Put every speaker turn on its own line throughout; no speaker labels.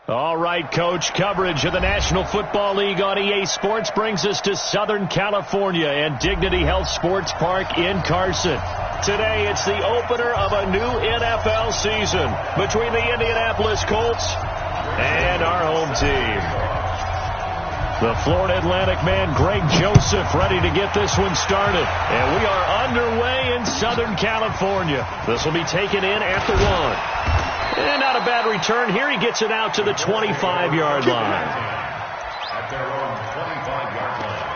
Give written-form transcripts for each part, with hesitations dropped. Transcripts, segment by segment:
All right, Coach. Coverage of the National Football League on EA Sports brings us to Southern California and Dignity Health Sports Park in Carson. Today, it's the opener of a new NFL season between the Indianapolis Colts and our home team. The Florida Atlantic man, Greg Joseph, ready to get this one started. And we are underway in Southern California. This will be taken in at the 1. And not a bad return here. He gets it out to the 25-yard line.
At their own 25-yard line.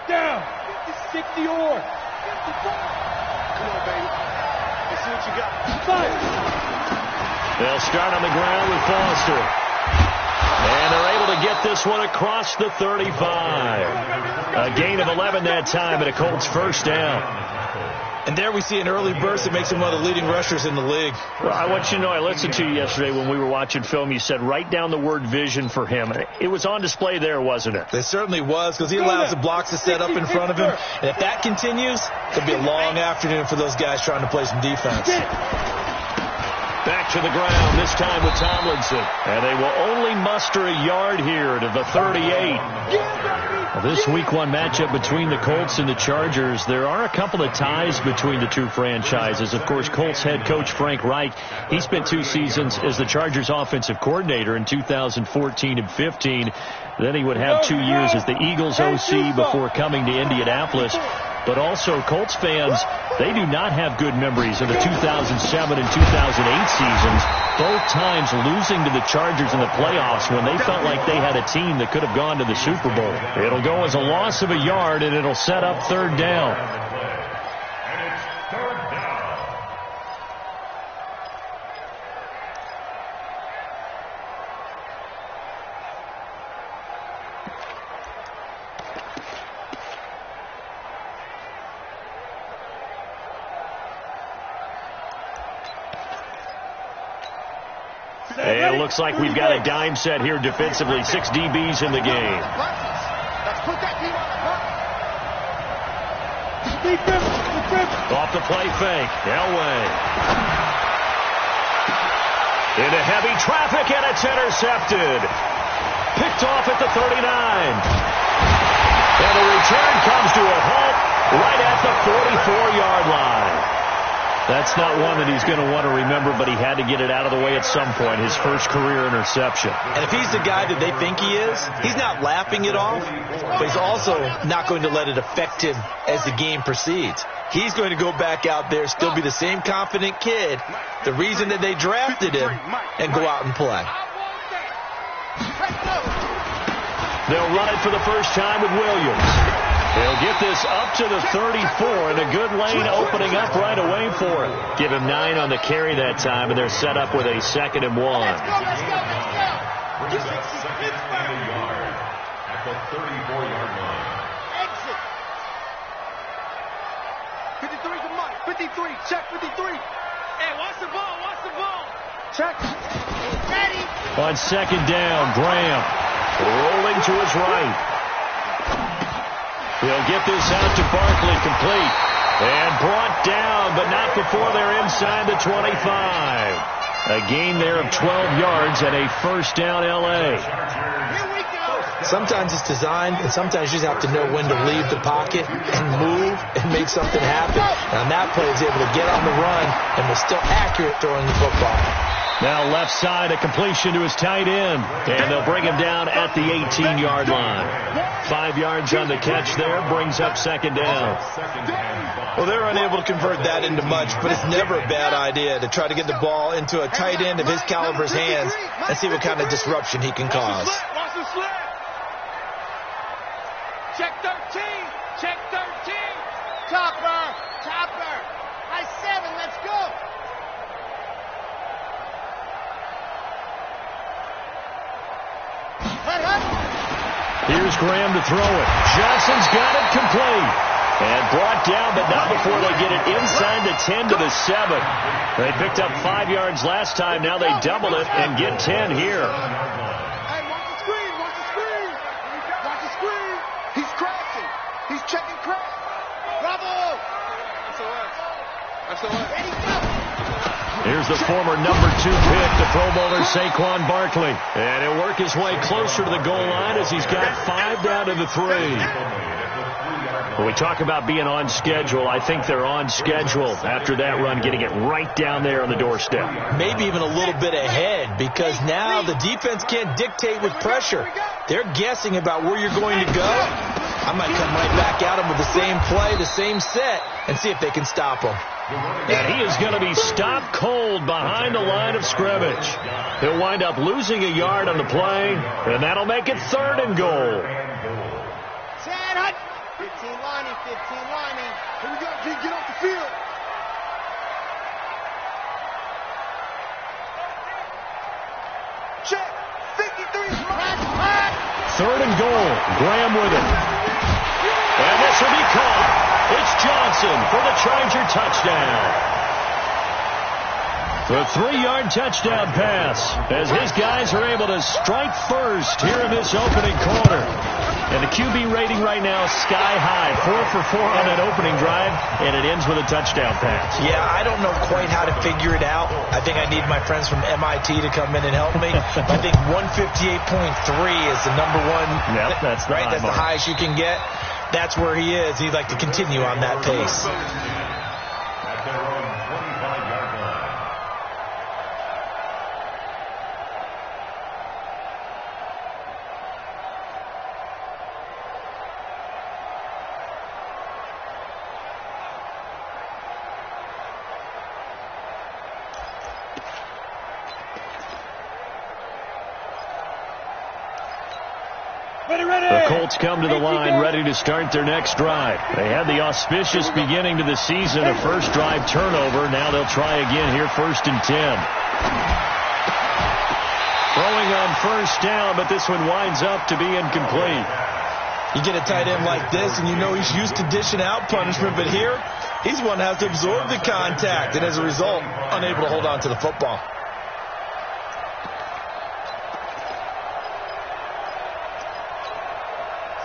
Down. 60 or. 55. Come on, baby. Let's see what you got. 5.
They'll start on the ground with Foster. And they're able to get this one across the 35. A gain of 11 that time, and a Colts first down.
And there we see an early burst that makes him one of the leading rushers in the league.
Well, I want you to know, I listened to you yesterday when we were watching film. You said write down the word vision for him. It was on display there, wasn't it?
It certainly was, because he allows the blocks to set up in front of him. And if that continues, it'll be a long afternoon for those guys trying to play some defense.
Back to the ground, this time with Tomlinson. And they will only muster a yard here to the 38. Well, this week one matchup between the Colts and the Chargers, there are a couple of ties between the two franchises. Of course, Colts head coach Frank Reich, he spent 2 seasons as the Chargers offensive coordinator in 2014 and 15. Then he would have 2 years as the Eagles OC before coming to Indianapolis. But also, Colts fans, they do not have good memories of the 2007 and 2008 seasons, both times losing to the Chargers in the playoffs when they felt like they had a team that could have gone to the Super Bowl. It'll go as a loss of a yard, and it'll set up 3rd down.
And it's 3rd down.
And it looks like we've got a dime set here defensively. 6 DBs in the game. Off the play fake. Elway. Into heavy traffic, and it's intercepted. Picked off at the 39. And the return comes to a halt right at the 44-yard line. That's not one that he's going to want to remember, but he had to get it out of the way at some point, his first career interception.
And if he's the guy that they think he is, he's not laughing it off, but he's also not going to let it affect him as the game proceeds. He's going to go back out there, still be the same confident kid, the reason that they drafted him, and go out and play.
They'll run it for the first time with Williams. He'll get this up to the 34, and a good lane opening up right away for him. Give him 9 on the carry that time, and they're set up with a 2nd and 1.
Let's go. Brings up 2nd and a yard at the 34-yard line.
Exit. 53, come on. 53, check 53. Hey, watch the ball. Check. Ready.
On 2nd down, Graham rolling to his right. He'll get this out to Barkley, complete. And brought down, but not before they're inside the 25. A gain there of 12 yards and a first down L.A.
Here we go.
Sometimes it's designed, and sometimes you just have to know when to leave the pocket and move and make something happen. And on that play, he's able to get on the run and was still accurate throwing the football.
Now left side, a completion to his tight end. And they'll bring him down at the 18-yard line. 5 yards on the catch there, brings up 2nd down.
Well, they're unable to convert that into much, but it's never a bad idea to try to get the ball into a tight end of his caliber's hands and see what kind of disruption he can cause.
Watch the slip. Check 13. Check 13. Topper. High 7, let's go.
Here's Graham to throw it. Johnson's got it complete. And brought down, but not before they get it inside the 10 to the 7. They picked up 5 yards last time. Now they double it and get 10 here.
Hey, watch the screen.
Here's the former number 2 pick, the Pro Bowler Saquon Barkley. And he'll work his way closer to the goal line as he's got 5 down to the 3. When we talk about being on schedule, I think they're on schedule after that run, getting it right down there on the doorstep.
Maybe even a little bit ahead, because now the defense can't dictate with pressure. They're guessing about where you're going to go. I might come right back at them with the same play, the same set, and see if they can stop them.
And he is going to be stopped cold behind the line of scrimmage. He'll wind up losing a yard on the play, and that'll make it 3rd and goal.
15 lining. Here we go, G. Get off the field. Check. 53.
3rd and goal. Graham with it. And this will be caught. It's Johnson for the Charger touchdown. The 3-yard touchdown pass as his guys are able to strike first here in this opening quarter. And the QB rating right now sky high, 4 for 4 on that opening drive, and it ends with a touchdown pass.
Yeah, I don't know quite how to figure it out. I think I need my friends from MIT to come in and help me. I think 158.3 is the number one.
Yep, that's the
right. That's the highest you can get. That's where he is. He'd like to continue on that pace.
At their own 25-yard line.
The Colts come to the line ready to start their next drive. They had the auspicious beginning to the season, a first drive turnover. Now they'll try again here, 1st and 10. Throwing on first down, but this one winds up to be incomplete.
You get a tight end like this, and you know he's used to dishing out punishment, but here, he's one that has to absorb the contact, and as a result, unable to hold on to the football.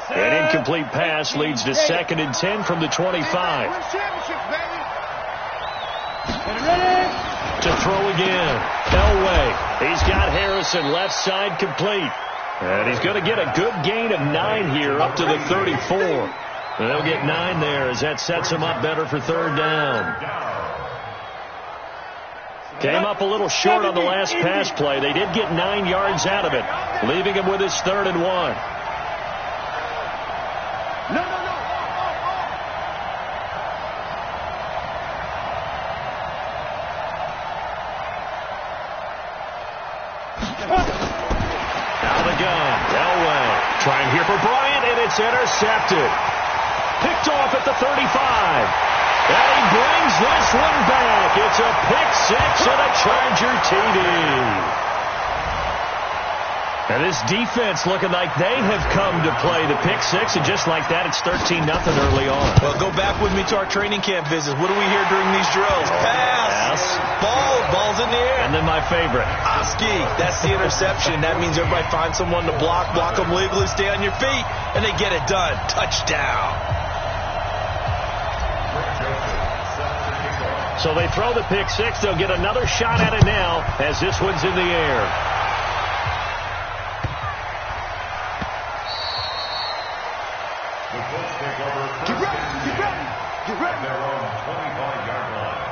An incomplete pass leads to 2nd and 10 from the 25. To throw again. Elway. He's got Harrison left side complete. And he's going to get a good gain of 9 here up to the 34. And they'll get 9 there as that sets him up better for 3rd down. Came up a little short on the last pass play. They did get 9 yards out of it, leaving him with his 3rd and 1.
No.
Now the gun. Elway trying here for Bryant, and it's intercepted. Picked off at the 35. And he brings this one back. It's a pick 6 and a Charger TD. And this defense looking like they have come to play the pick 6, and just like that, it's 13-0 early on.
Well, go back with me to our training camp visits. What do we hear during these drills? Pass. Ball's in the air.
And then my favorite.
Oski. That's the interception. That means everybody finds someone to block them legally, stay on your feet, and they get it done. Touchdown.
So they throw the pick 6. They'll get another shot at it now as this one's in the air.
Get ready. Their own 25-yard line.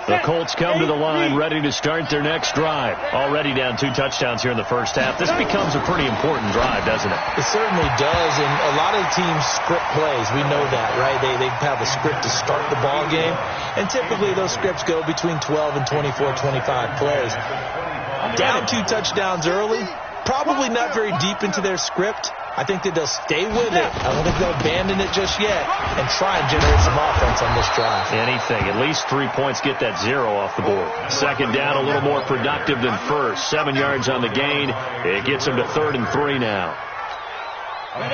The Colts come to the line ready to start their next drive. Already down 2 touchdowns here in the first half. This becomes a pretty important drive, doesn't it?
It certainly does, and a lot of teams script plays. We know that, right? They have a script to start the ball game, and typically those scripts go between 12 and 24, 25 plays. Down 2 touchdowns early, probably not very deep into their script. I think that they'll stay with it. I don't think they'll abandon it just yet and try and generate some offense on this drive.
Anything. At least 3 points, get that 0 off the board. 2nd down, a little more productive than first. 7 yards on the gain. It gets them to 3rd and 3 now.
Mike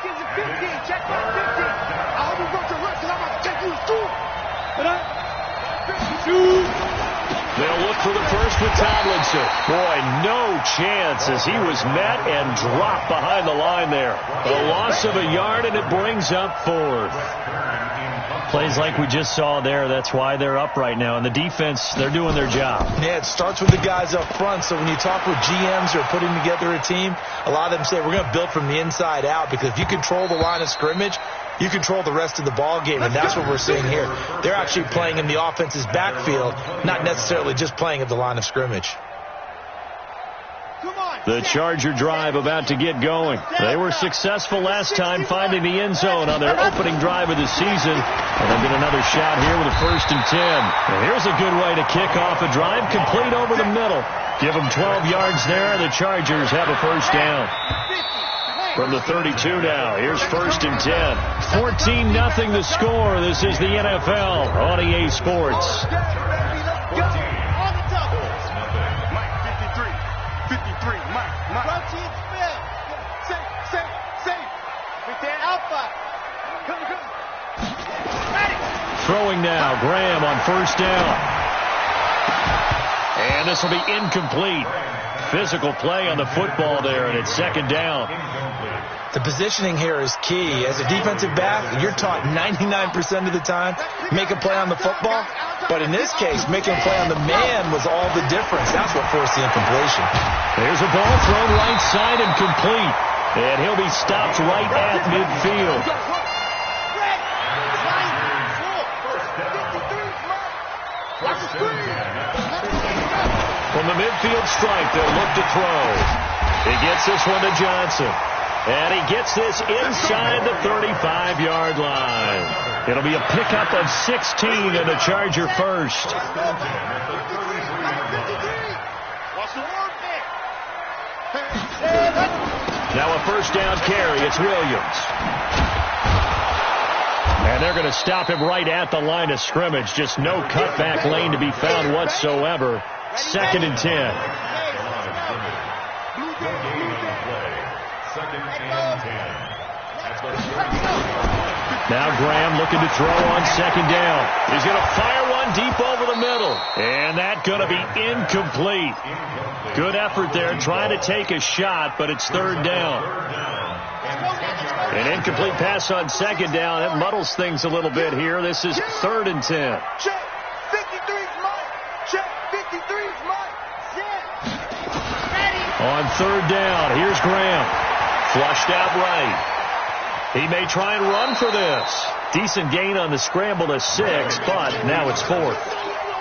is a 15. Check my 15. I hope you broke your wrist because I'm about to take you to school.
They'll look for the first with Tomlinson. Boy, no chance as he was met and dropped behind the line there. A loss of a yard, and it brings up fourth. Plays like we just saw there. That's why they're up right now. And the defense, they're doing their job.
Yeah, it starts with the guys up front. So when you talk with GMs who are putting together a team, a lot of them say we're going to build from the inside out, because if you control the line of scrimmage, you control the rest of the ball game, and that's what we're seeing here. They're actually playing in the offense's backfield, not necessarily just playing at the line of scrimmage.
The Charger drive about to get going. They were successful last time finding the end zone on their opening drive of the season. And they'll get another shot here with a 1st and 10. And here's a good way to kick off a drive, complete over the middle. Give them 12 yards there. The Chargers have a 1st down. From the 32 now, here's 1st and 10. 14-0 the score. This is the NFL on EA Sports. Throwing now, Graham on 1st down. And this will be incomplete. Physical play on the football there, and it's 2nd down.
The positioning here is key. As a defensive back, you're taught 99% of the time, make a play on the football. But in this case, making a play on the man was all the difference. That's what forced the incompletion.
There's a ball thrown right side and complete. And he'll be stopped right at midfield. From the midfield stripe, they'll look to throw. He gets this one to Johnson. And he gets this inside the 35-yard line. It'll be a pickup of 16 and a Charger 1st. Now a 1st down carry. It's Williams. And they're going to stop him right at the line of scrimmage. Just no cutback lane to be found whatsoever. 2nd and 10. Now Graham looking to throw on 2nd down. He's going to fire one deep over the middle. And that's going to be incomplete. Good effort there trying to take a shot, but it's 3rd down. An incomplete pass on 2nd down. It muddles things a little bit here. This is 3rd and 10.
Check. 53's mine. Check. 53's mine.
On 3rd down, here's Graham. Flushed out right. He may try and run for this. Decent gain on the scramble to 6, but now it's 4th.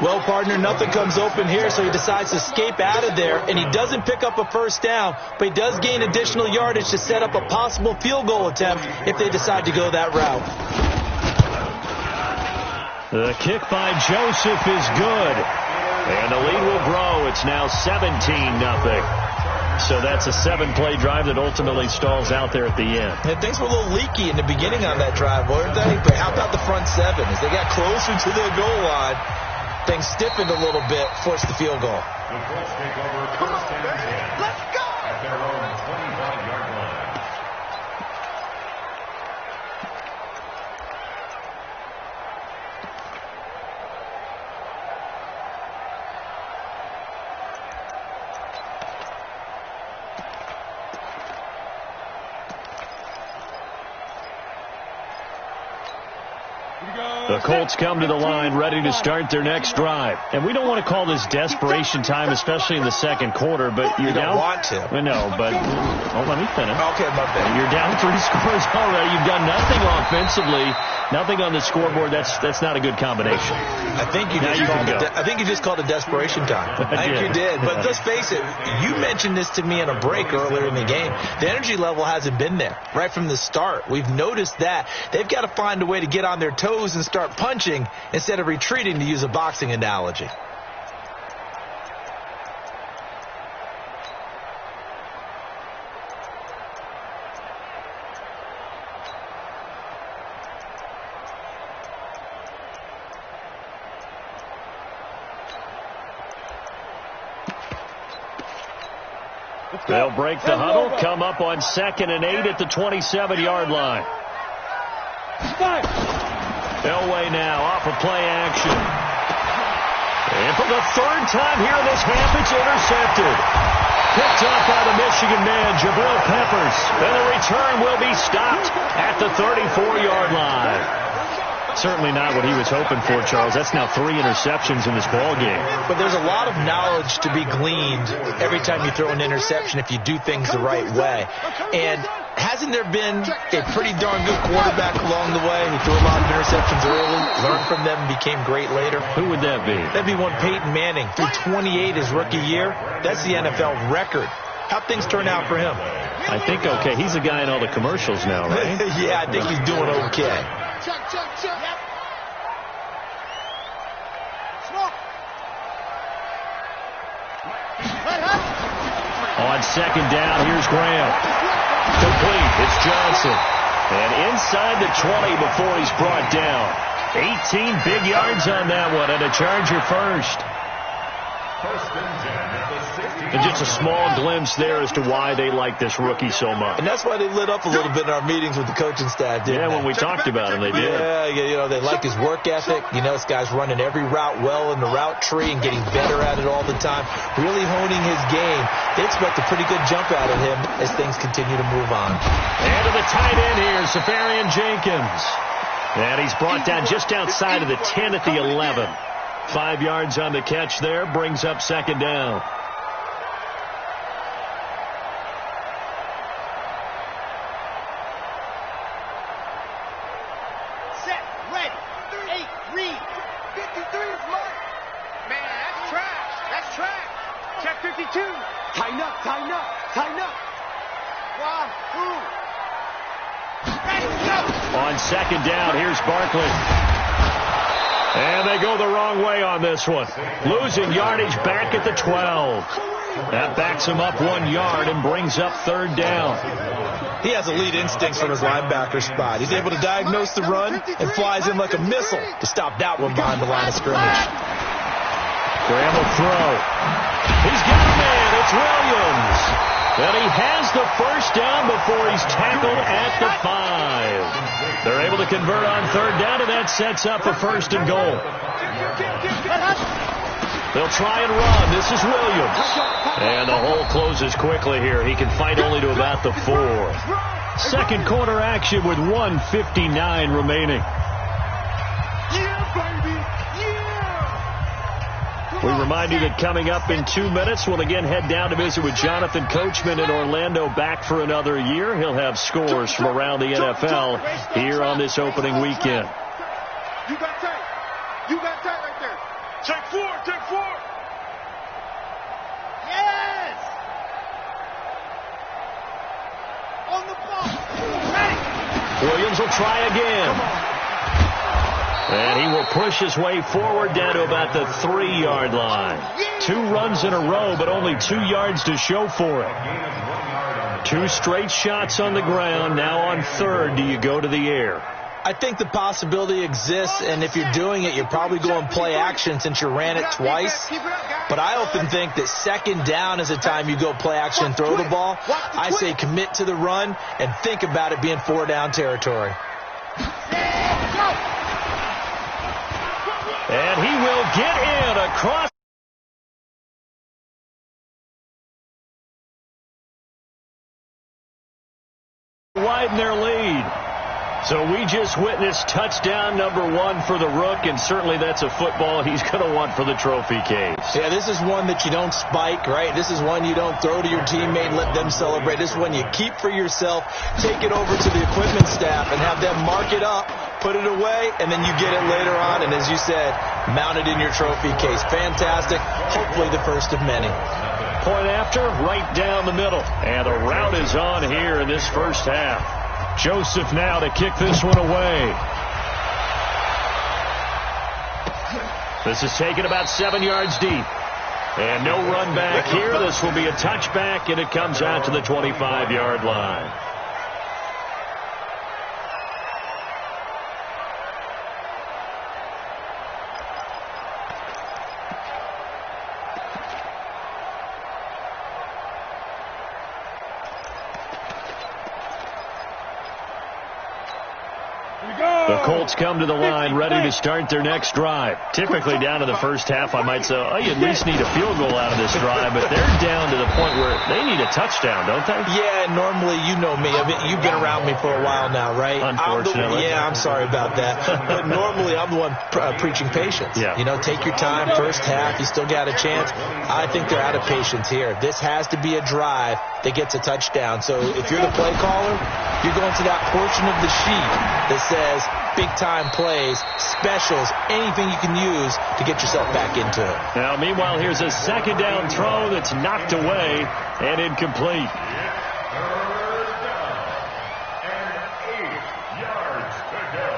Well, partner, nothing comes open here, so he decides to escape out of there, and he doesn't pick up a 1st down, but he does gain additional yardage to set up a possible field goal attempt if they decide to go that route.
The kick by Joseph is good, and the lead will grow. It's now 17-0. So that's a 7-play drive that ultimately stalls out there at the end.
And things were a little leaky in the beginning on that drive, weren't they? But how about the front 7? As they got closer to the goal line, things stiffened a little bit, forced the field goal.
The Colts take over 1st and 10. Let's go! At their own 25-yard line.
The Colts come to the line ready to start their next drive. And we don't want to call this desperation time, especially in the 2nd quarter, but you're down.
You don't want to.
I know, but let me finish.
Okay, my bad.
You're down 3 scores already. You've done nothing offensively, nothing on the scoreboard. That's not a good combination.
I think you just called it desperation time. I think you did. But let's face it, you mentioned this to me in a break earlier in the game. The energy level hasn't been there right from the start. We've noticed that. They've got to find a way to get on their toes and start punching instead of retreating, to use a boxing analogy.
They'll break the huddle, come up on 2nd and 8 at the 27-yard line. Elway now off of play action. And for the third time here in this half, it's intercepted. Picked up by the Michigan man, Jabril Peppers. And the return will be stopped at the 34-yard line. Certainly not what he was hoping for, Charles. That's now 3 interceptions in this ball game.
But there's a lot of knowledge to be gleaned every time you throw an interception if you do things the right way. And hasn't there been a pretty darn good quarterback along the way who threw a lot of interceptions early, learned from them, and became great later?
Who would that be?
That'd be one Peyton Manning. Threw 28 his rookie year. That's the NFL record. How'd things turn out for him?
I think okay. He's a guy in all the commercials now, right?
Yeah, I think he's doing okay.
On second down, here's Graham. Complete. It's Johnson. And inside the 20 before he's brought down. 18 big yards on that one, and a Charger first. And just a small glimpse there as to why they like this rookie so much.
And that's why they lit up a little bit in our meetings with the coaching staff, didn't they?
When we talked about him, they did.
Yeah, you know, they like his work ethic. You know, this guy's running every route well in the route tree and getting better at it all the time, really honing his game. They expect a pretty good jump out of him as things continue to move on.
And to the tight end here, Safarian Jenkins. And he's brought down just outside of the 10 at the 11. 5 yards on the catch there, brings up second down.
Set, ready, 8, read. 53 is mine. Man, that's trash. That's trash. Check 52. Tighten up, tighten up, tighten up. One, two.
On second down, here's Barkley. And they go the wrong way on this one. Losing yardage back at the 12. That backs him up 1 yard and brings up third down.
He has elite instincts from his linebacker spot. He's able to diagnose the run and flies in like a missile to stop that one behind the line of scrimmage.
Graham will throw. He's got a man. It's Williams. And he has the first down before he's tackled at the 5. They're able to convert on third down, and that sets up a first and goal. They'll try and run. This is Williams. And the hole closes quickly here. He can fight only to about the 4. Second quarter action with 1:59 remaining. We remind you that coming up in 2 minutes, we'll again head down to visit with Jonathan Coachman in Orlando, back for another year. He'll have scores from around the NFL here on this opening weekend.
You got tight. You got tight right there. Check 4, check 4. Yes! On the ball. Ready.
Williams will try again. And he will push his way forward down to about the 3-yard line. 2 runs in a row, but only 2 yards to show for it. 2 straight shots on the ground. Now on third, do you go to the air?
I think the possibility exists, and if you're doing it, you're probably going play action since you ran it twice. But I often think that second down is the time you go play action and throw the ball. I say commit to the run and think about it being 4-down territory.
And he will get in across. Widen their lead. So we just witnessed touchdown number 1 for the Rook, and certainly that's a football he's going to want for the trophy case.
Yeah, this is one that you don't spike, right? This is one you don't throw to your teammate and let them celebrate. This is one you keep for yourself, take it over to the equipment staff, and have them mark it up, put it away, and then you get it later on, and as you said, mount it in your trophy case. Fantastic. Hopefully the first of many.
Point after, right down the middle. And the route is on here in this first half. Joseph now to kick this one away. This is taken about 7 yards deep. And no run back here. This will be a touchback, and it comes out to the 25-yard line. The Colts come to the line, ready to start their next drive. Typically down to the first half, I might say, oh, you at least need a field goal out of this drive, but they're down to the point where they need a touchdown, don't they?
Yeah, normally, you know me. I mean, you've been around me for a while now, right?
Unfortunately.
I'm sorry about that. But normally, I'm the one preaching patience.
Yeah.
You know, take your time, first half, you still got a chance. I think they're out of patience here. This has to be a drive that gets a touchdown. So if you're the play caller, you're going to that portion of the sheet that says big-time plays, specials, anything you can use to get yourself back into it.
Now, meanwhile, here's a second down throw that's knocked away and incomplete.
Third down and 8 yards to go.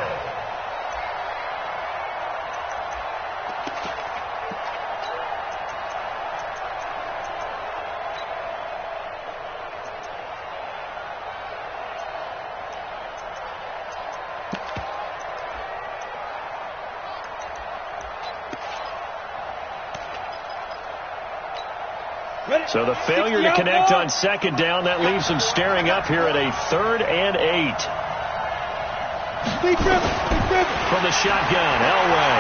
So the failure to connect on second down, that leaves them staring up here at a 3rd and 8. From the shotgun, Elway.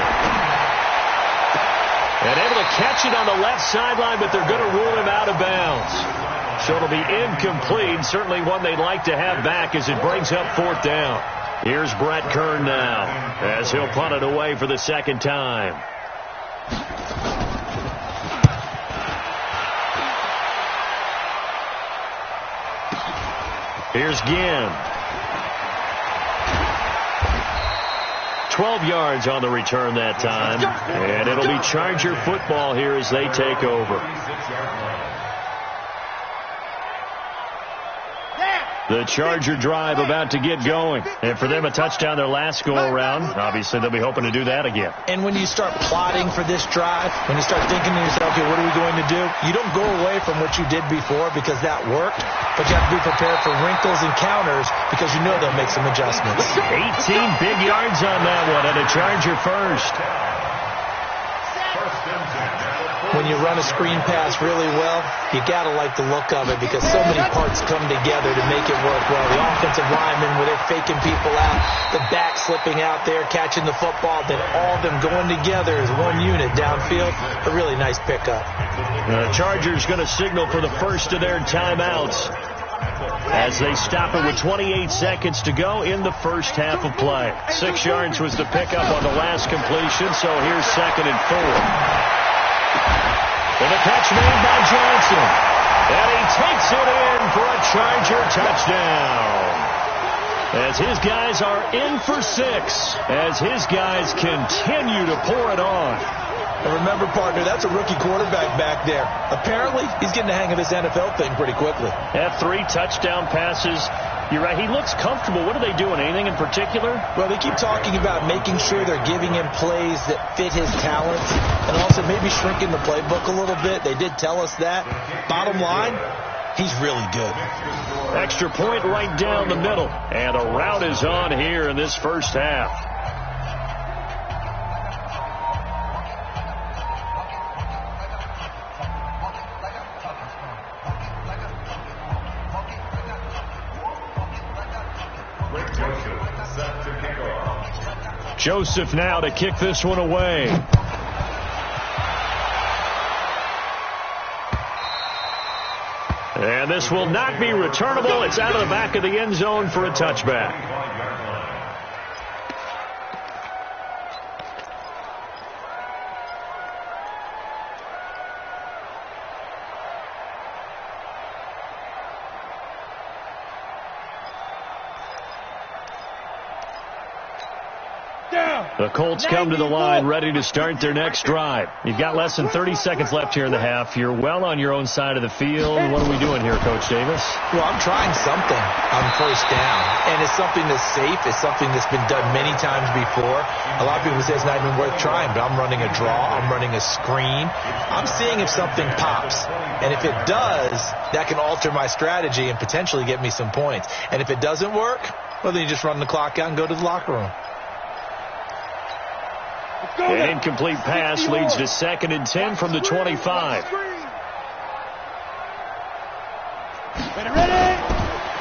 And able to catch it on the left sideline, but they're going to rule him out of bounds. So it'll be incomplete. Certainly one they'd like to have back as it brings up 4th down. Here's Brett Kern now as he'll punt it away for the second time. Here's Ginn. 12 yards on the return that time. And it'll be Charger football here as they take over. The Charger drive about to get going. And for them, a touchdown their last go-around. Obviously, they'll be hoping to do that again.
And when you start plotting for this drive, when you start thinking to yourself, okay, what are we going to do? You don't go away from what you did before because that worked. But you have to be prepared for wrinkles and counters because you know they'll make some adjustments.
18 big yards on that one, and a Charger first.
When you run a screen pass really well, you got to like the look of it because so many parts come together to make it work well. The offensive linemen, where they're faking people out, the back slipping out there, catching the football, then all of them going together as one unit downfield. A really nice pickup.
The Chargers going to signal for the first of their timeouts as they stop it with 28 seconds to go in the first half of play. 6 yards was the pickup on the last completion, so here's 2nd and 4. And a catch made by Johnson. And he takes it in for a Charger touchdown. As his guys are in for 6. As his guys continue to pour it on.
And remember, partner, that's a rookie quarterback back there. Apparently, he's getting the hang of this NFL thing pretty quickly.
Have 3 touchdown passes. You're right. He looks comfortable. What are they doing? Anything in particular?
Well, they keep talking about making sure they're giving him plays that fit his talents and also maybe shrinking the playbook a little bit. They did tell us that. Bottom line, he's really good.
Extra point right down the middle. And a rout is on here in this first half. Joseph now to kick this one away. And this will not be returnable. It's out of the back of the end zone for a touchback. The Colts come to the line ready to start their next drive. You've got less than 30 seconds left here in the half. You're well on your own side of the field. What are we doing here, Coach Davis?
Well, I'm trying something on first down. And it's something that's safe. It's something that's been done many times before. A lot of people say it's not even worth trying, but I'm running a draw. I'm running a screen. I'm seeing if something pops. And if it does, that can alter my strategy and potentially get me some points. And if it doesn't work, well, then you just run the clock out and go to the locker room.
An incomplete pass leads to 2nd and 10 from the 25.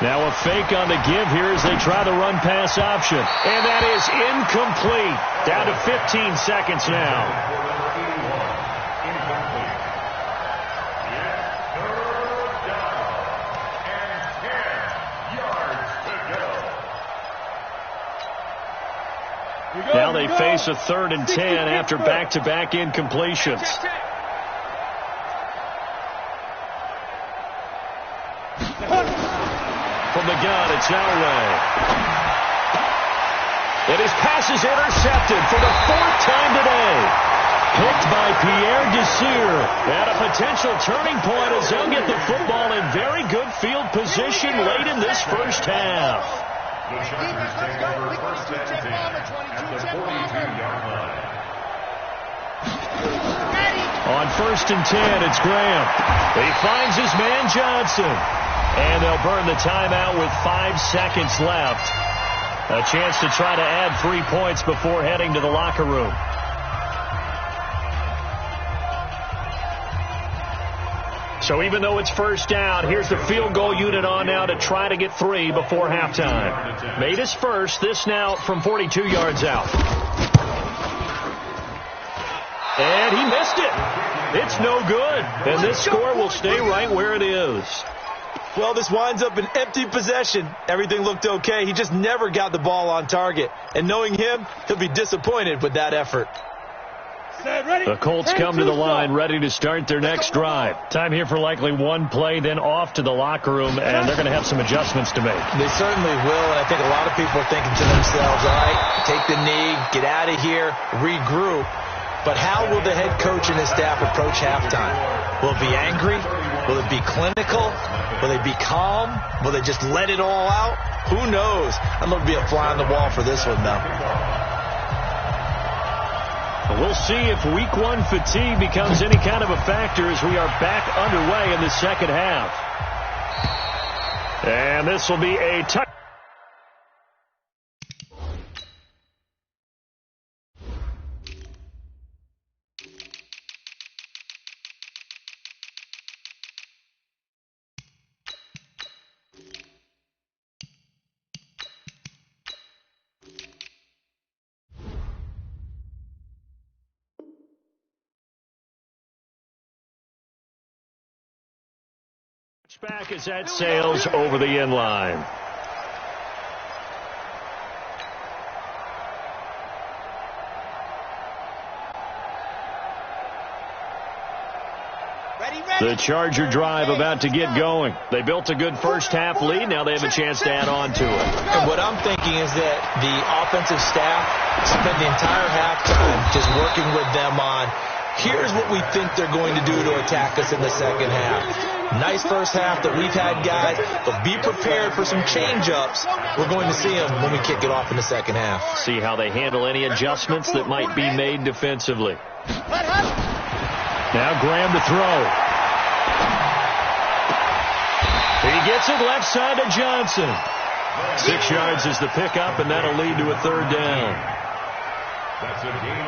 Now a fake on the give here as they try the run-pass option. And that is incomplete. Down to 15 seconds now. Now they face a 3rd and 10 after back-to-back incompletions. From the gun, it's Elway. And his pass is intercepted for the 4th time today. Picked by Pierre Desir. At a potential turning point as they'll get the football in very good field position late in this first half.
The Chargers take over 1st and 10 at the 42-yard line.
On 1st and 10, it's Graham. He finds his man Johnson. And they'll burn the timeout with 5 seconds left. A chance to try to add 3 points before heading to the locker room. So even though it's first down, here's the field goal unit on now to try to get 3 before halftime. Made his first, this now from 42 yards out. And he missed it. It's no good. And this score will stay right where it is.
Well, this winds up an empty possession. Everything looked okay. He just never got the ball on target. And knowing him, he'll be disappointed with that effort.
The Colts come to the line ready to start their next drive. Time here for likely one play, then off to the locker room, and they're going to have some adjustments to make.
They certainly will, and I think a lot of people are thinking to themselves, all right, take the knee, get out of here, regroup. But how will the head coach and his staff approach halftime? Will it be angry? Will it be clinical? Will they be calm? Will they just let it all out? Who knows? I'm going to be a fly on the wall for this one, though.
We'll see if week 1 fatigue becomes any kind of a factor as we are back underway in the second half. And this will be a touch. Back as that sails over the end line. The Charger drive about to get going. They built a good first half lead. Now they have a chance to add on to it.
And what I'm thinking is that the offensive staff spent the entire halftime just working with them on, here's what we think they're going to do to attack us in the second half. Nice first half that we've had, guys, but be prepared for some change-ups. We're going to see them when we kick it off in the second half.
See how they handle any adjustments that might be made defensively. Now Graham to throw. He gets it left side to Johnson. 6 yards is the pickup, and that'll lead to a 3rd down.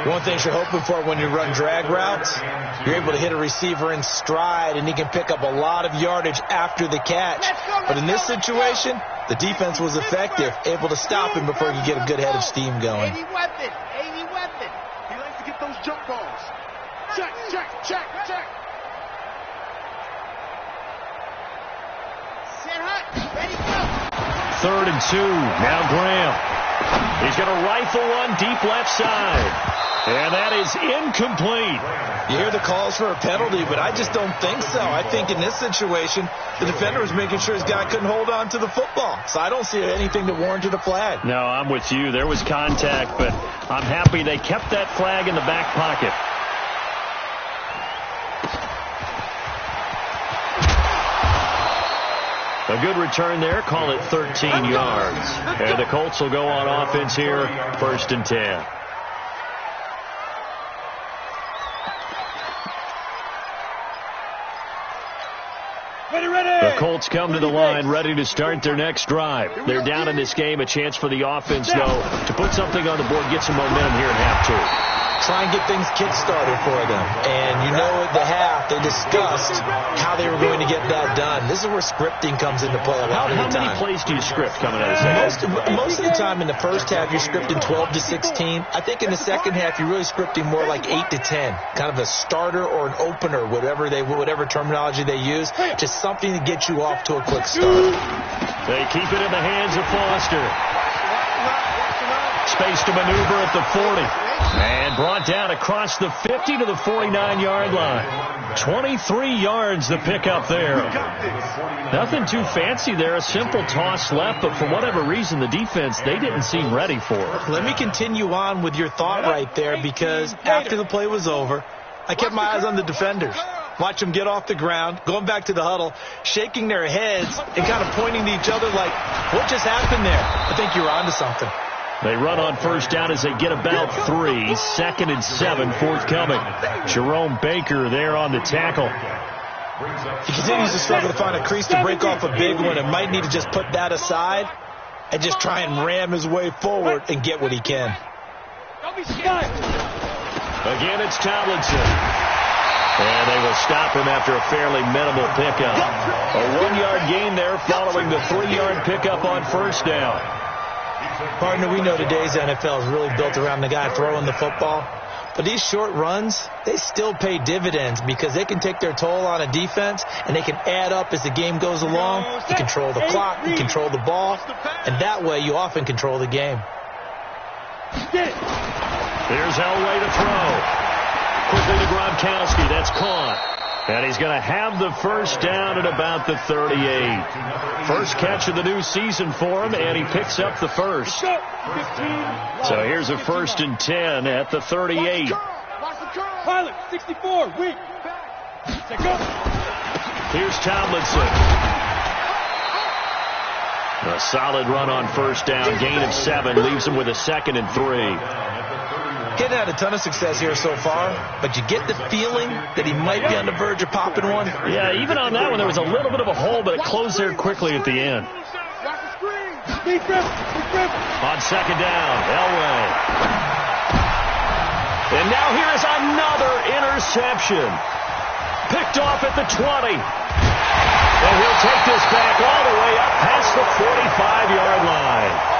One thing you're hoping for when you run drag routes, you're able to hit a receiver in stride, and he can pick up a lot of yardage after the catch. But in this situation, the defense was effective, able to stop him before he could get a good head of steam going.
80 weapon. He likes to get those jump balls. Check. Set hut. Ready, go.
3rd and 2. Now Graham. He's going to rifle one deep left side. And that is incomplete.
You hear the calls for a penalty, but I just don't think so. I think in this situation, the defender was making sure his guy couldn't hold on to the football. So I don't see anything that warranted a flag.
No, I'm with you. There was contact, but I'm happy they kept that flag in the back pocket. A good return there. Call it 13 yards. And the Colts will go on offense here, 1st and 10. The Colts come to the line ready to start their next drive. They're down in this game. A chance for the offense, though, to put something on the board, get some momentum here in half 2.
try and get things kick-started for them. And you know at the half, they discussed how they were going to get that done. This is where scripting comes into play a lot of the time.
How many plays do you script coming out of the second?
Most of the time in the first half, you're scripting 12 to 16. I think in the second half, you're really scripting more like 8 to 10. Kind of a starter or an opener, whatever terminology they use. Just something to get you off to a quick start.
They keep it in the hands of Foster. Space to maneuver at the 40. And brought down across the 50 to the 49-yard line. 23 yards the pickup there. Nothing too fancy there. A simple toss left, but for whatever reason, the defense, they didn't seem ready for it.
Let me continue on with your thought right there, because after the play was over, I kept my eyes on the defenders. Watch them get off the ground, going back to the huddle, shaking their heads and kind of pointing to each other like, what just happened there? I think you're onto something.
They run on first down as they get about 3. 2nd and 7 forthcoming. Jerome Baker there on the tackle.
He continues to struggle to find a crease to break off a big one and might need to just put that aside and just try and ram his way forward and get what he can.
Again, it's Tomlinson. And they will stop him after a fairly minimal pickup. A 1-yard gain there following the 3-yard pickup on first down.
Partner, we know today's NFL is really built around the guy throwing the football. But these short runs, they still pay dividends because they can take their toll on a defense and they can add up as the game goes along. You control the clock, you control the ball, and that way you often control the game.
Here's Elway to throw. Quickly to Gronkowski. That's caught. And he's going to have the first down at about the 38. First catch of the new season for him, and he picks up the first. So here's a 1st and 10 at the 38.
Pilot, 64, weak.
Here's Tomlinson. A solid run on first down, gain of 7, leaves him with a 2nd and 3.
He hadn't had a ton of success here so far, but you get the feeling that he might be on the verge of popping one.
Yeah, even on that one, there was a little bit of a hole, but it closed there quickly at the end. On second down, Elway. And now here is another interception. Picked off at the 20. And he'll take this back all the way up past the 45-yard line.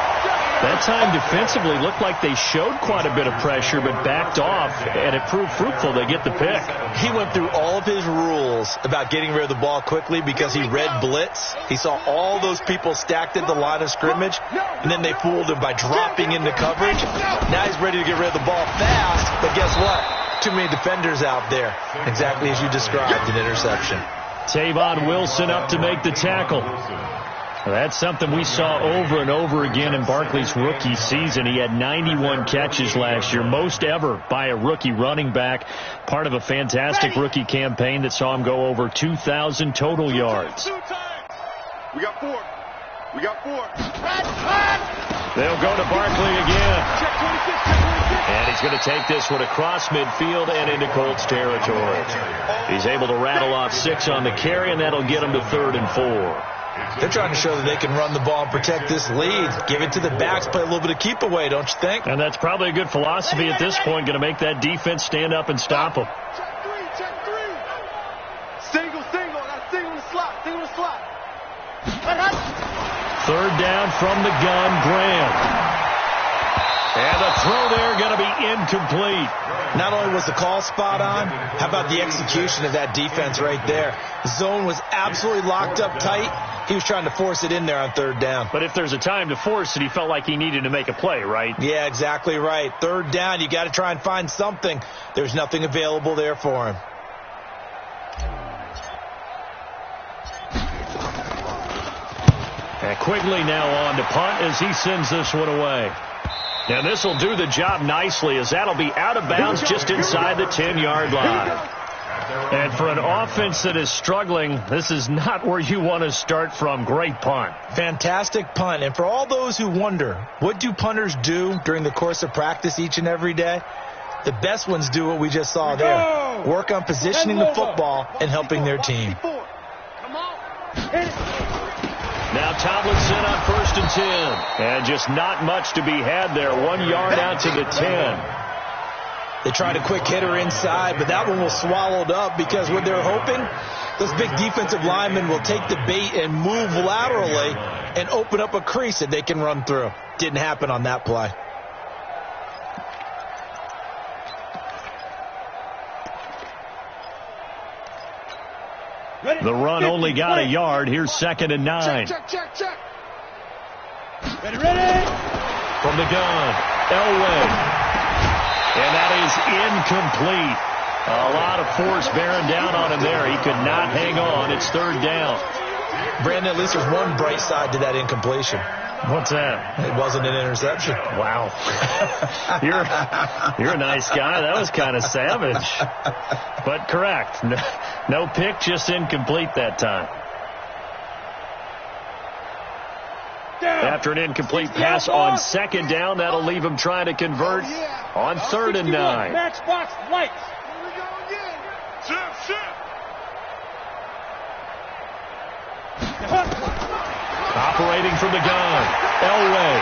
That time defensively looked like they showed quite a bit of pressure but backed off, and it proved fruitful. They get the pick.
He went through all of his rules about getting rid of the ball quickly because he read blitz. He saw all those people stacked at the line of scrimmage, and then they fooled him by dropping into coverage. Now he's ready to get rid of the ball fast, but guess what? Too many defenders out there. Exactly as you described, an interception.
Tavon Wilson up to make the tackle. That's something we saw over and over again in Barkley's rookie season. He had 91 catches last year, most ever by a rookie running back, part of a fantastic rookie campaign that saw him go over 2,000 total yards.
We got 4.
They'll go to Barkley again. And he's going to take this one across midfield and into Colts territory. He's able to rattle off 6 on the carry, and that'll get him to 3rd and 4.
They're trying to show that they can run the ball and protect this lead. Give it to the backs, play a little bit of keep away, don't you think?
And that's probably a good philosophy at this point, going to make that defense stand up and stop them.
Check 3. Single. That's single in the slot.
Third down from the gun, Graham. And the throw there going to be incomplete.
Not only was the call spot on, how about the execution of that defense right there? The zone was absolutely locked up tight. He was trying to force it in there on 3rd down.
But if there's a time to force it, he felt like he needed to make a play, right?
Yeah, exactly right. 3rd down, you got to try and find something. There's nothing available there for him.
And Quigley now on to punt as he sends this one away. And this will do the job nicely, as that'll be out of bounds just inside the 10-yard line. And for an offense that is struggling, this is not where you want to start from. Great punt.
Fantastic punt. And for all those who wonder, what do punters do during the course of practice each and every day? The best ones do what we just saw there. Work on positioning the football and helping their team.
Now Tomlinson on 1st and 10. And just not much to be had there. 1 yard out to the 10.
They tried a quick hitter inside, but that one was swallowed up because what they're hoping, those big defensive linemen will take the bait and move laterally and open up a crease that they can run through. Didn't happen on that play.
The run only got a yard. Here's 2nd and 9.
Check.
Ready.
From the gun, Elway. And that is incomplete. A lot of force bearing down on him there. He could not hang on. It's 3rd down.
Brandon, at least there's one bright side to that incompletion.
What's that?
It wasn't an interception.
Wow. You're a nice guy. That was kind of savage. But correct. No pick, just incomplete that time. After an incomplete pass on 2nd down, that'll leave him trying to convert on 3rd and 9.
Matchbox lights.
Here we go again. Shift.
Operating from the gun, Elway.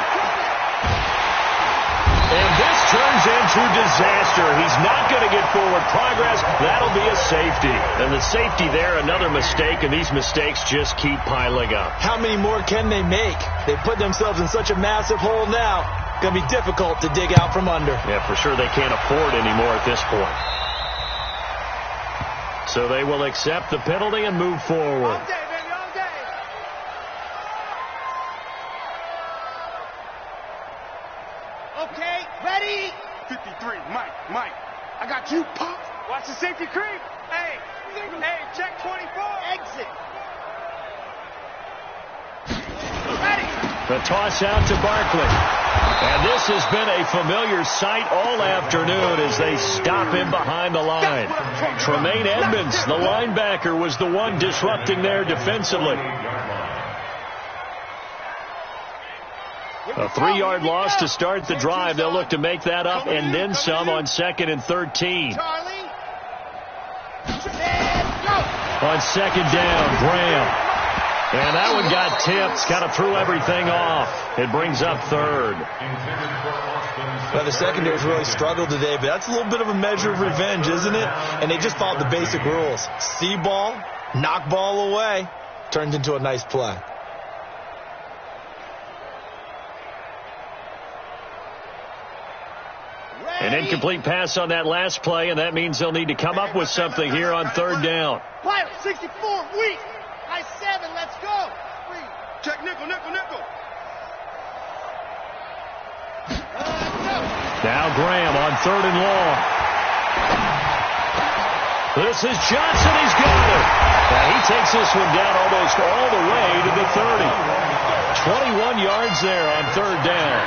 And this turns into disaster. He's not going to get forward progress. That'll be a safety. And the safety there, another mistake, and these mistakes just keep piling up.
How many more can they make? They put themselves in such a massive hole now. Going to be difficult to dig out from under.
Yeah, for sure they can't afford any more at this point. So they will accept the penalty and move forward.
All day, baby, all day. Okay, ready? 53, Mike. I got you, Pop. Watch the safety creep. Hey, check 24. Exit. Ready.
The toss out to Barkley. And this has been a familiar sight all afternoon as they stop him behind the line. Tremaine Edmonds, the linebacker, was the one disrupting there defensively. A 3-yard loss to start the drive. They'll look to make that up and then some on 2nd and 13.
Charlie. And go.
On 2nd down, Graham. And that one got tipped, kind of threw everything off. It brings up 3rd.
Well, the secondary's really struggled today, but that's a little bit of a measure of revenge, isn't it? And they just followed the basic rules. See ball, knock ball away, turned into a nice play.
An incomplete pass on that last play, and that means they'll need to come up with something here on 3rd down.
Pilot 64, weak. High 7, let's go. Check nickel.
Now Graham on 3rd and long. This is Johnson. He's got it. Now he takes this one down almost all the way to the 30. 21 yards there on 3rd down.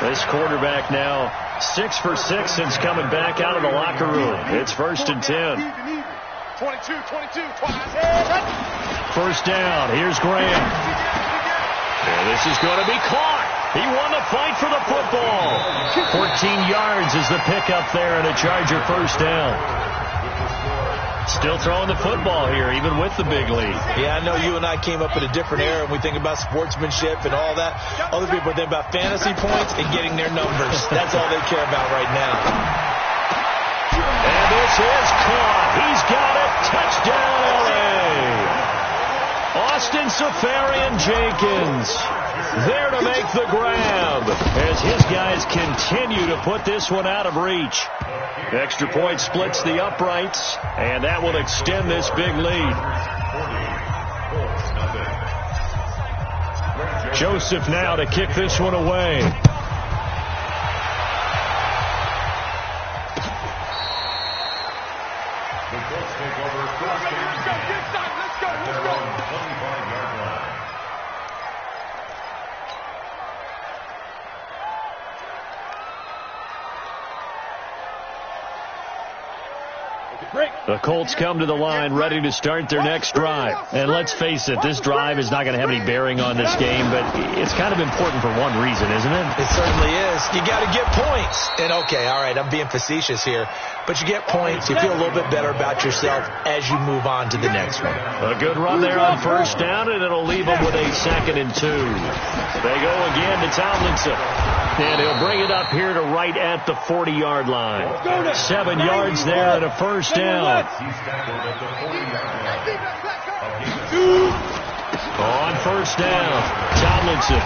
This quarterback now 6 for 6 since coming back out of the locker room. It's 1st and 10.
22, twice.
1st down. Here's Graham. And this is going to be caught. He won the fight for the football. 14 yards is the pickup there and a Charger 1st down. Still throwing the football here, even with the big lead.
Yeah, I know you and I came up in a different era, and we think about sportsmanship and all that. Other people think about fantasy points and getting their numbers. That's all they care about right now.
And this is caught. He's got it. Touchdown, L.A. Austin Safarian-Jenkins there to make the grab as his guys continue to put this one out of reach. Extra point splits the uprights, and that will extend this big lead. Joseph now to kick this one away. The Colts come to the line ready to start their next drive. And let's face it, this drive is not going to have any bearing on this game, but it's kind of important for one reason, isn't it?
It certainly is. You got to get points. And okay, all right, I'm being facetious here, but you get points, you feel a little bit better about yourself as you move on to the next one.
A good run there on first down, and it'll leave them with a 2nd and 2. They go again to Tomlinson. And he'll bring it up here to right at the 40-yard line. 7 yards there and a first down. On first down, Tomlinson.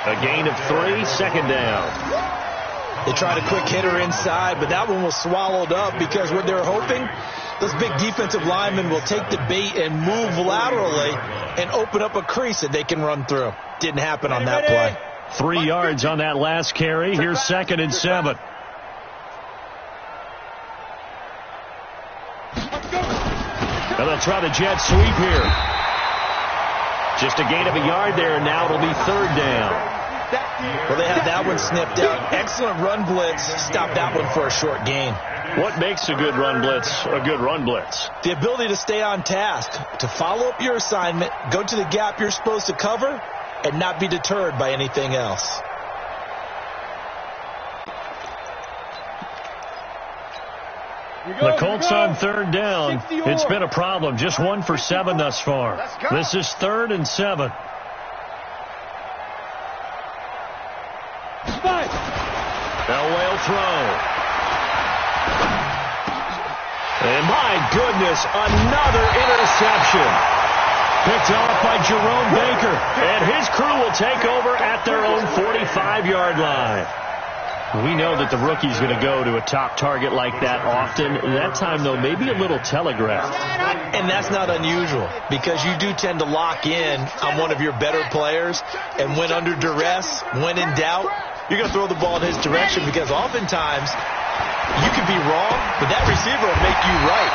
A gain of 3, 2nd down.
They tried a quick hitter inside, but that one was swallowed up because what they're hoping, those big defensive linemen will take the bait and move laterally and open up a crease that they can run through. Didn't happen on that play.
3 yards on that last carry. Here's 2nd and 7. And they'll try the jet sweep here. Just a gain of a yard there, and now it'll be 3rd down.
Well, they have that one snipped out. Excellent run blitz. Stop that one for a short gain.
What makes a good run blitz a good run blitz?
The ability to stay on task, to follow up your assignment, go to the gap you're supposed to cover, and not be deterred by anything else.
The Colts on 3rd down. It's been a problem. Just 1 for 7 thus far. This is 3rd and 7. Elway throw. And my goodness, another interception. Picked off by Jerome Baker. And his crew will take over at their own 45-yard line. We know that the rookie's going to go to a top target like that often. That time, though, maybe a little telegraphed.
And that's not unusual because you do tend to lock in on one of your better players. And when under duress, when in doubt, you're going to throw the ball in his direction because oftentimes you could be wrong, but that receiver will make you right.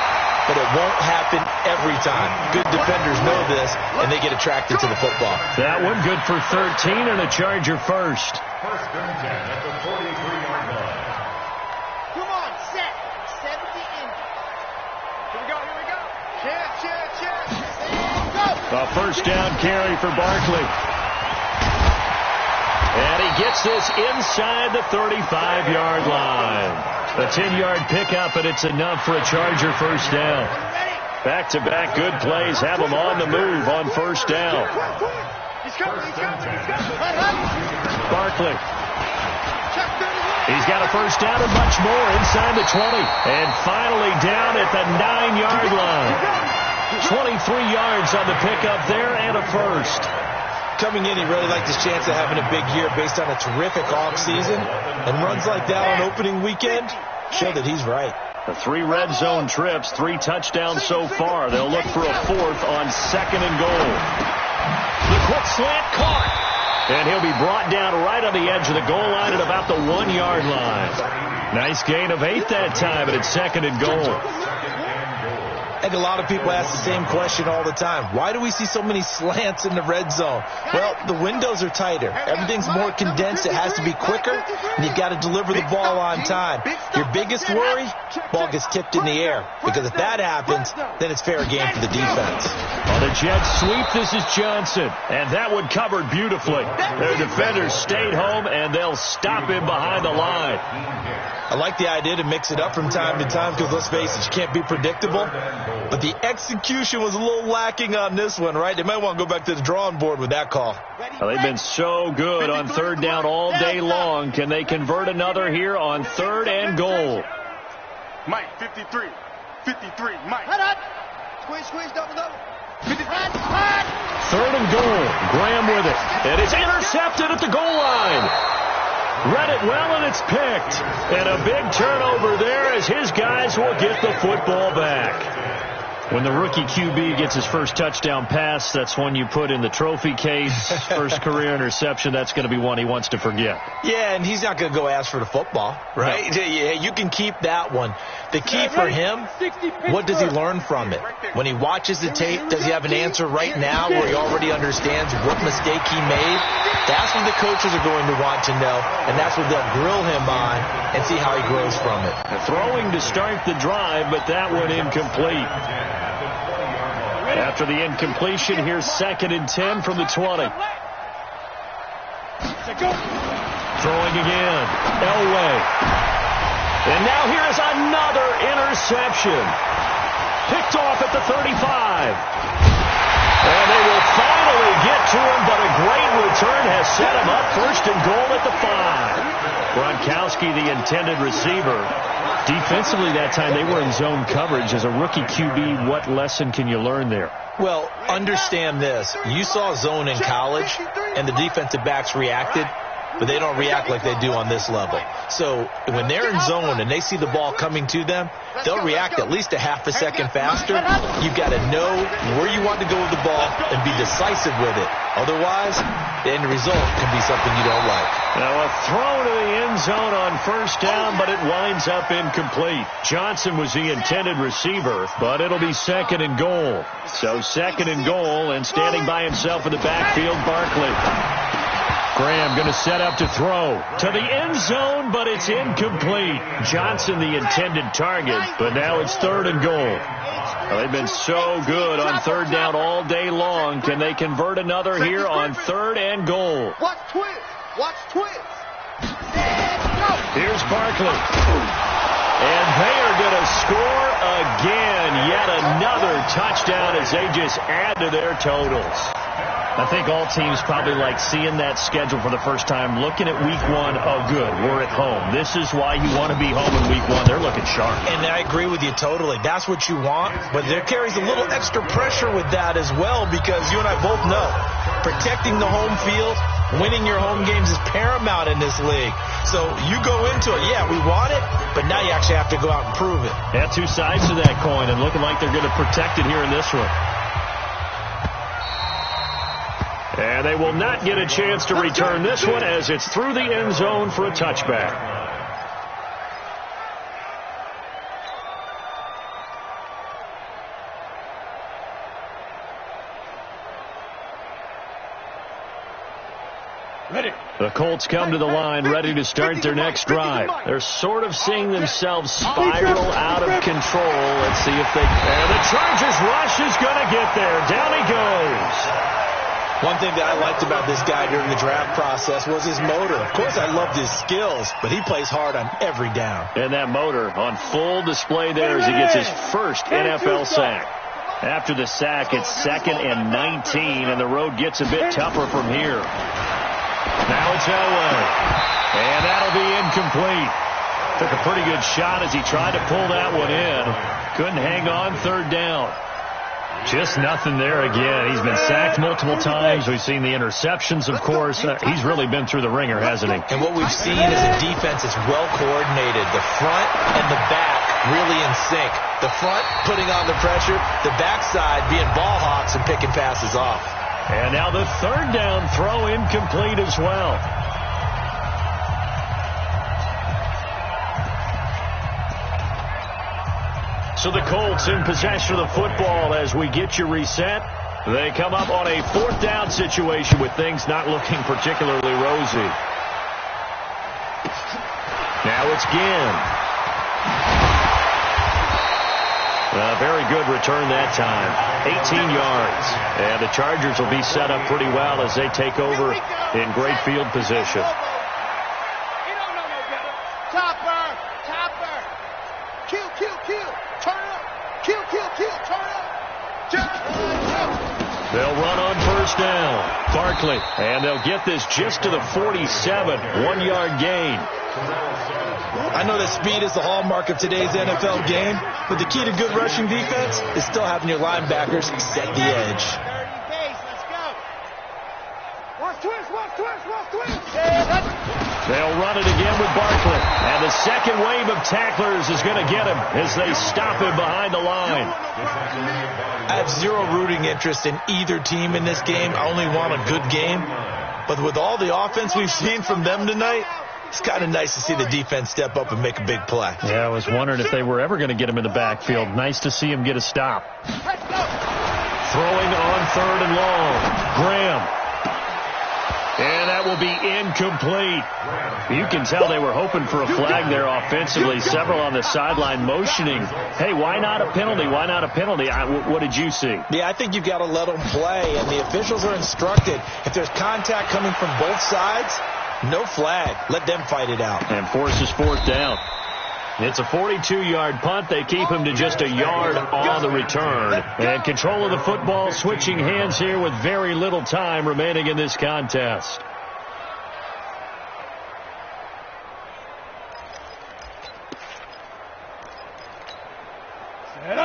But it won't happen every time. Good defenders know this, and they get attracted to the football.
That one good for 13 and a Charger first.
First and 10 at the 43-yard line.
Come on, set. 70 in. Here we go, here we go. Check. Go.
A first down carry for Barkley. And he gets this inside the 35-yard line. A 10-yard pickup, and it's enough for a Charger first down. Back-to-back good plays have him on the move on first down.
He's coming.
Barkley. He's got a first down and much more inside the 20. And finally down at the 9-yard line. 23 yards on the pickup there and a first.
Coming in, he really liked his chance of having a big year based on a terrific offseason. And runs like that on opening weekend show that he's right.
The 3 red zone trips, 3 touchdowns so far. They'll look for a 4th on 2nd and goal. The quick slant caught. And he'll be brought down right on the edge of the goal line at about the 1-yard line. Nice gain of 8 that time, and it's 2nd and goal.
I think a lot of people ask the same question all the time. Why do we see so many slants in the red zone? Well, the windows are tighter. Everything's more condensed. It has to be quicker, and you've got to deliver the ball on time. Your biggest worry, ball gets tipped in the air. Because if that happens, then it's fair game for the defense.
On the jet sweep, this is Johnson. And that one covered beautifully. Their defenders stayed home, and they'll stop him behind the line.
I like the idea to mix it up from time to time because, let's face it, you can't be predictable. But the execution was a little lacking on this one, right? They might want to go back to the drawing board with that call.
Well, they've been so good on 3rd down all day long. Can they convert another here on 3rd and goal?
Mike, 53. 53, Mike.
Squeeze, double.
3rd and goal. Graham with it. And it's intercepted at the goal line. Read it well, and it's picked. And a big turnover there as his guys will get the football back. When the rookie QB gets his first touchdown pass, that's one you put in the trophy case. First career interception, that's going to be one he wants to forget.
Yeah, and he's not going to go ask for the football, right? No. Yeah, you can keep that one. The key for him, what does he learn from it? When he watches the tape, does he have an answer right now where he already understands what mistake he made? That's what the coaches are going to want to know, and that's what they'll grill him on and see how he grows from it.
Throwing to start the drive, but that one incomplete. After the incompletion, here's 2nd and 10 from the 20. Throwing again. Elway. And now here is another interception. Picked off at the 35. And they will finally get to him, but a great return has set him up 1st and goal at the 5. Gronkowski, the intended receiver. Defensively that time, they were in zone coverage. As a rookie QB, what lesson can you learn there?
Well, understand this. You saw zone in college, and the defensive backs reacted, but they don't react like they do on this level. So when they're in zone and they see the ball coming to them, they'll react at least a half a second faster. You've got to know where you want to go with the ball and be decisive with it. Otherwise, the end result can be something you don't like.
Now a throw to the end zone on 1st down, but it winds up incomplete. Johnson was the intended receiver, but it'll be 2nd and goal. So 2nd and goal, and standing by himself in the backfield, Barkley. Graham going to set up to throw to the end zone, but it's incomplete. Johnson the intended target, but now it's 3rd and goal. Well, they've been so good on 3rd down all day long. Can they convert another here on 3rd and goal?
Watch twist. Watch twist.
Here's Barkley. And they are going to score again. Yet another touchdown as they just add to their totals. I think all teams probably like seeing that schedule for the first time, looking at week 1. Oh, good, we're at home. This is why you want to be home in week 1. They're looking sharp.
And I agree with you totally. That's what you want, but there carries a little extra pressure with that as well, because you and I both know protecting the home field, winning your home games is paramount in this league. So you go into it, yeah, we want it, but now you actually have to go out and prove it.
Yeah, 2 sides to that coin, and looking like they're going to protect it here in this one. And they will not get a chance to return this one as it's through the end zone for a touchback.
Ready.
The Colts come to the line ready to start their next drive. They're sort of seeing themselves spiral out of control. Let's see if they... And the Chargers rush is going to get there. Down he goes.
One thing that I liked about this guy during the draft process was his motor. Of course, I loved his skills, but he plays hard on every down.
And that motor on full display there as he gets his first NFL sack. After the sack, it's 2nd and 19, and the road gets a bit tougher from here. Now it's Elway, and that'll be incomplete. Took a pretty good shot as he tried to pull that one in. Couldn't hang on 3rd down. Just nothing there again. He's been sacked multiple times. We've seen the interceptions, of course. He's really been through the ringer, hasn't he?
And what we've seen is a defense that's well coordinated. The front and the back really in sync. The front putting on the pressure, the backside being ball hawks and picking passes off.
And now the 3rd down throw incomplete as well. So the Colts in possession of the football as we get you reset. They come up on a 4th down situation with things not looking particularly rosy. Now it's Ginn. A very good return that time. 18 yards. And the Chargers will be set up pretty well as they take over in great field position.
You don't know no better. Topper. Q. Turn up. Q. Turn up.
They'll run on 1st down. Barkley. And they'll get this just to the 47. 1-yard gain.
I know that speed is the hallmark of today's NFL game, but the key to good rushing defense is still having your linebackers set the edge.
Let's go. Watch twist.
They'll run it again with Barkley. And the second wave of tacklers is going to get him as they stop him behind the line.
I have zero rooting interest in either team in this game. I only want a good game. But with all the offense we've seen from them tonight, It's kind of nice to see the defense step up and make a big play.
Yeah, I was wondering if they were ever going to get him in the backfield. Nice to see him get a stop. Throwing on 3rd and long. Graham. And that will be incomplete. You can tell they were hoping for a flag there offensively. Several on the sideline motioning, hey, why not a penalty? Why not a penalty? What did you see?
Yeah, I think you've got to let them play, and the officials are instructed. If there's contact coming from both sides, no flag. Let them fight it out.
And forces 4th down. It's a 42-yard punt. They keep him to just a yard on the return. And control of the football switching hands here with very little time remaining in this contest.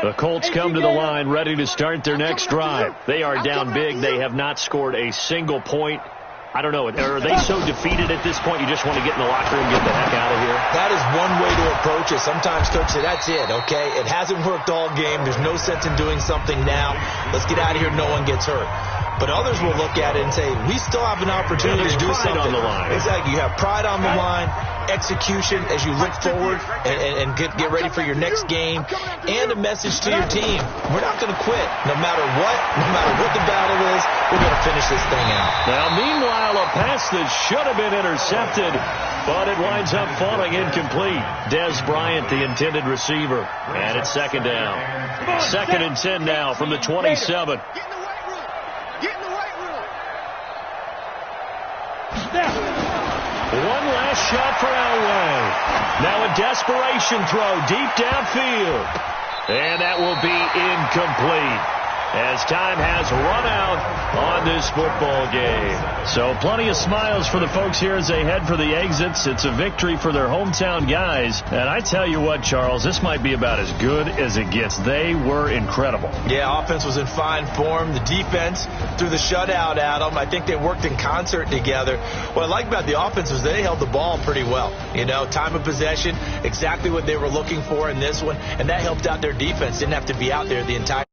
The Colts come to the line ready to start their next drive. They are down big. They have not scored a single point. I don't know. Are they so defeated at this point you just want to get in the locker room and get the heck out of here?
That is one way to approach it. Sometimes coaches say, that's it, okay? It hasn't worked all game. There's no sense in doing something now. Let's get out of here. No one gets hurt. But others will look at it and say, we still have an opportunity to do something.
On the line.
Exactly. You have pride on the line, execution as you look forward and get ready for your next game, and a message to your team. We're not going to quit. No matter what the battle is, we're going to finish this thing out.
Now, meanwhile, a pass that should have been intercepted, but it winds up falling incomplete. Des Bryant, the intended receiver. And it's 2nd down. 2nd and 10 now from the 27. One last shot for Elway. Now a desperation throw deep downfield. And that will be incomplete as time has run out on this football game. So plenty of smiles for the folks here as they head for the exits. It's a victory for their hometown guys. And I tell you what, Charles, this might be about as good as it gets. They were incredible.
Yeah, offense was in fine form. The defense threw the shutout at them. I think they worked in concert together. What I like about the offense was they held the ball pretty well. You know, time of possession, exactly what they were looking for in this one. And that helped out their defense. Didn't have to be out there the entire